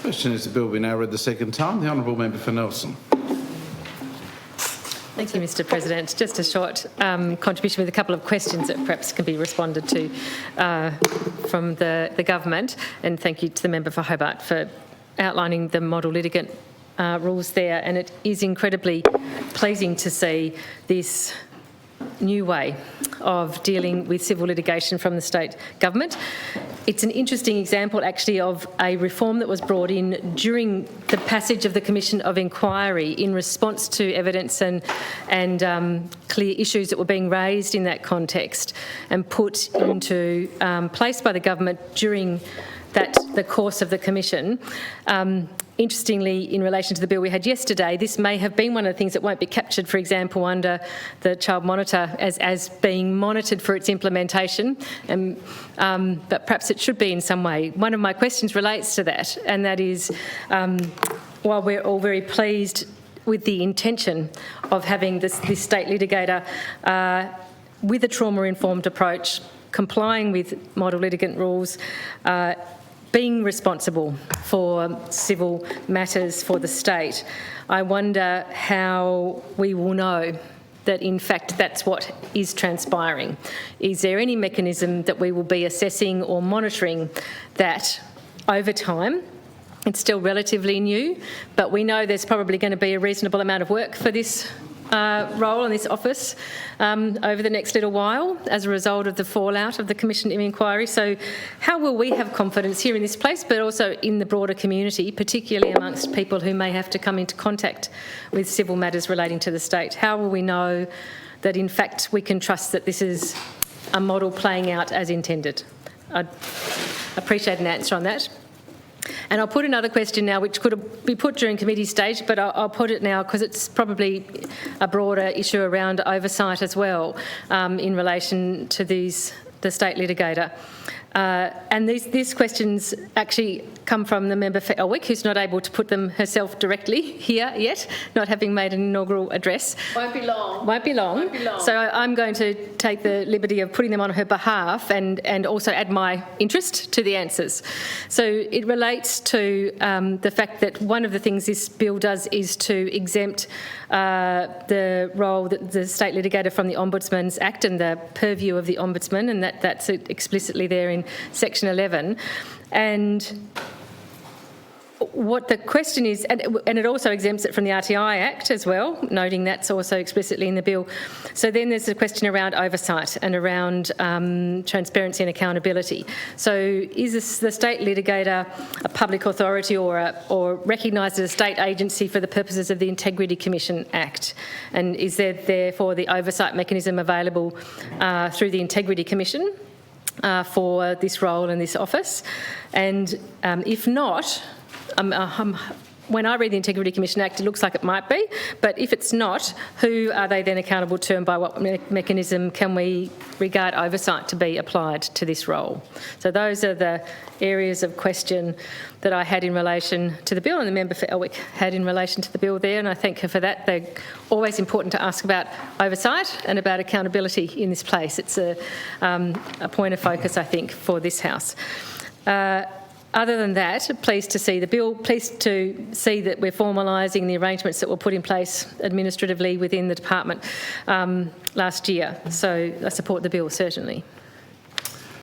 Question is the bill be now read the second time. The honourable member for Nelson. Thank you, Mr President. Just a short contribution with a couple of questions that perhaps can be responded to from the government. And thank you to the member for Hobart for outlining the model litigant rules there. And it is incredibly pleasing to see this new way of dealing with civil litigation from the state government. It's an interesting example actually of a reform that was brought in during the passage of the Commission of Inquiry in response to evidence and clear issues that were being raised in that context and put into place by the government during the course of the Commission. Interestingly, in relation to the bill we had yesterday, this may have been one of the things that won't be captured, for example, under the Child Monitor as being monitored for its implementation, but perhaps it should be in some way. One of my questions relates to that, and that is, while we're all very pleased with the intention of having this state litigator with a trauma-informed approach, complying with model litigant rules, being responsible for civil matters for the state, I wonder how we will know that in fact that's what is transpiring. Is there any mechanism that we will be assessing or monitoring that over time? It's still relatively new, but we know there's probably going to be a reasonable amount of work for this role in this office over the next little while as a result of the fallout of the Commission of Inquiry. So how will we have confidence here in this place but also in the broader community, particularly amongst people who may have to come into contact with civil matters relating to the state? How will we know that in fact we can trust that this is a model playing out as intended? I'd appreciate an answer on that. And I'll put another question now, which could be put during committee stage, but I'll put it now because it's probably a broader issue around oversight as well in relation to the state litigator. And these questions actually come from the member for Elwick, who's not able to put them herself directly here yet, not having made an inaugural address. Won't be long. Won't be long. Won't be long. So I'm going to take the liberty of putting them on her behalf and also add my interest to the answers. So it relates to the fact that one of the things this bill does is to exempt the role that the state litigator from the Ombudsman's Act and the purview of the Ombudsman, and that's explicitly there in Section 11. And what the question is, and it also exempts it from the RTI Act as well, noting that's also explicitly in the bill. So then there's a question around oversight and around transparency and accountability. So is the state litigator a public authority or recognised as a state agency for the purposes of the Integrity Commission Act? And is there therefore the oversight mechanism available through the Integrity Commission for this role in this office? And if not, when I read the Integrity Commission Act, it looks like it might be, but if it's not, who are they then accountable to, and by what mechanism can we regard oversight to be applied to this role? So those are the areas of question that I had in relation to the bill, and the member for Elwick had in relation to the bill there, and I thank her for that. They're always important to ask about oversight and about accountability in this place. It's a point of focus, I think, for this House. Other than that, pleased to see the bill, pleased to see that we're formalising the arrangements that were put in place administratively within the department last year. So I support the bill, certainly.